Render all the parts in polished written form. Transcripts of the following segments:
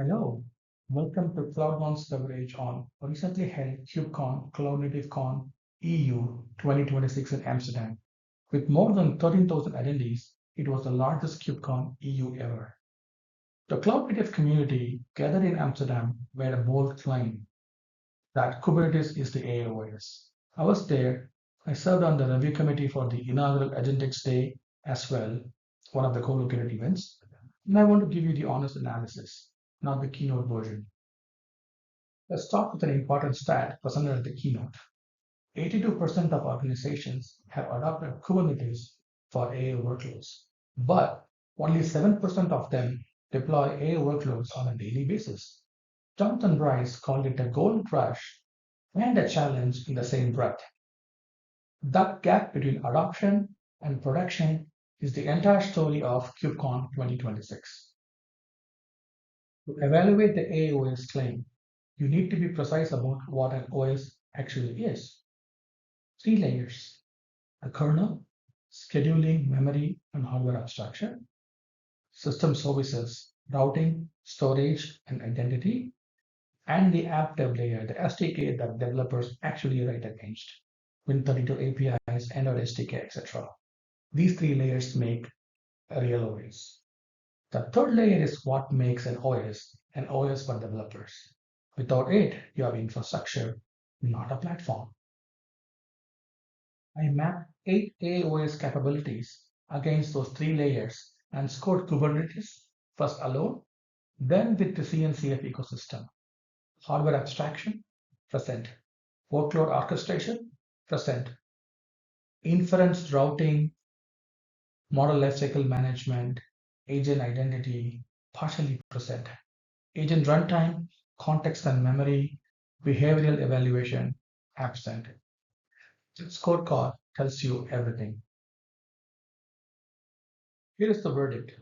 Hello, welcome to CloudDon's coverage on recently held KubeCon Cloud EU 2026 in Amsterdam. With more than 13,000 attendees, it was the largest KubeCon EU ever. The cloud native community gathered in Amsterdam made a bold claim that Kubernetes is the AI OS. I was there. I served on the review committee for the inaugural Agentics Day as well, one of the co-located events. And I want to give you the honest analysis, not the keynote version. Let's start with an important stat presented at the keynote. 82% of organizations have adopted Kubernetes for AI workloads, but only 7% of them deploy AI workloads on a daily basis. Jonathan Bryce called it a gold rush and a challenge in the same breath. That gap between adoption and production is the entire story of KubeCon 2026. To evaluate the AI OS claim, you need to be precise about what an OS actually is. Three layers: a kernel, scheduling, memory, and hardware abstraction, system services, routing, storage, and identity, and the app dev layer, the SDK that developers actually write against, Win32 APIs, Android SDK, etc. These three layers make a real OS. The third layer is what makes an OS for developers. Without it, you have infrastructure, not a platform. I mapped 8 AOS capabilities against those three layers and scored Kubernetes first alone, then with the CNCF ecosystem. Hardware abstraction, present. Workload orchestration, present. Inference routing, model lifecycle management, agent identity, partially present. Agent runtime, context and memory, behavioral evaluation, absent. The scorecard tells you everything. Here is the verdict.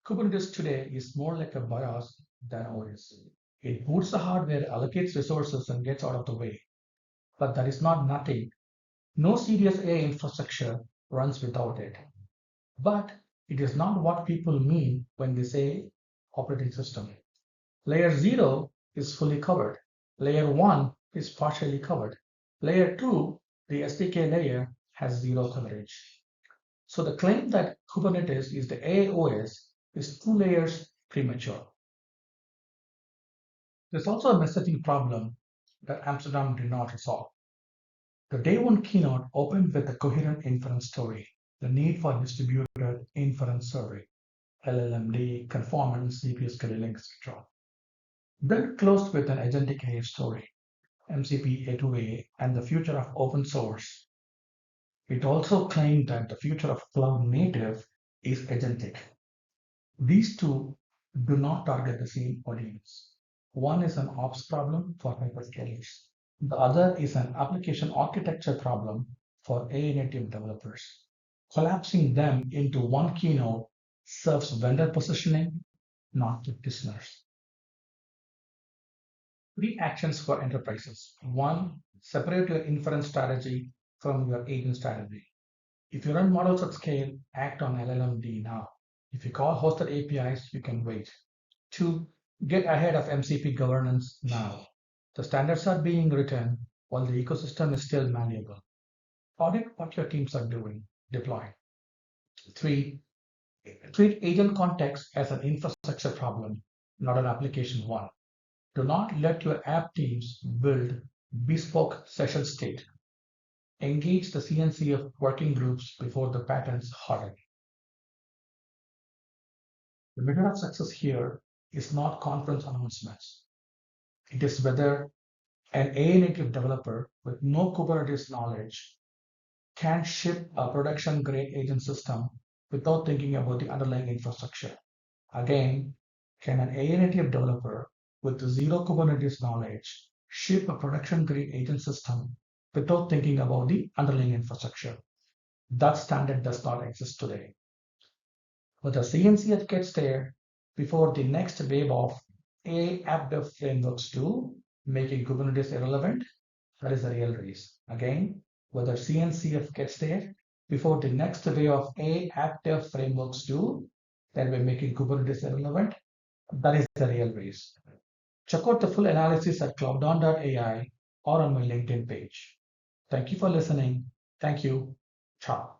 Kubernetes today is more like a BIOS than OS. It boots the hardware, allocates resources, and gets out of the way. But that is not nothing. No serious AI infrastructure runs without it. But it is not what people mean when they say operating system. Layer 0 is fully covered. Layer 1 is partially covered. Layer 2, the SDK layer, has zero coverage. So the claim that Kubernetes is the AI OS is two layers premature. There's also a messaging problem that Amsterdam did not resolve. The day one keynote opened with a coherent inference story, the need for distributed inference survey, LLMD, conformance, CPU scheduling, etc. Then closed with an agentic AI story, MCP A2A, and the future of open source. It also claimed that the future of cloud native is agentic. These two do not target the same audience. One is an ops problem for hyperscalers. The other is an application architecture problem for AI native developers. Collapsing them into one keynote serves vendor positioning, not practitioners. Three actions for enterprises. One, separate your inference strategy from your agent strategy. If you run models at scale, act on LLMD now. If you call hosted APIs, you can wait. Two, get ahead of MCP governance now. The standards are being written while the ecosystem is still malleable. Audit what your teams are doing, deploy. Three, treat agent context as an infrastructure problem, not an application one. Do not let your app teams build bespoke session state. Engage the CNCF working groups before the patents harden. The measure of success here is not conference announcements. It is whether an AI native developer with no Kubernetes knowledge can ship a production grade agent system without thinking about the underlying infrastructure. Again, can an AI native developer with zero Kubernetes knowledge ship a production grade agent system without thinking about the underlying infrastructure? That standard does not exist today. But the CNCF gets there before the next wave of AI app dev frameworks do, making Kubernetes irrelevant. That is the real race. Again, whether CNCF gets there before the next wave of AI app dev frameworks do, then we're making Kubernetes irrelevant. That is the real race. Check out the full analysis at cloudon.ai or on my LinkedIn page. Thank you for listening. Thank you. Ciao.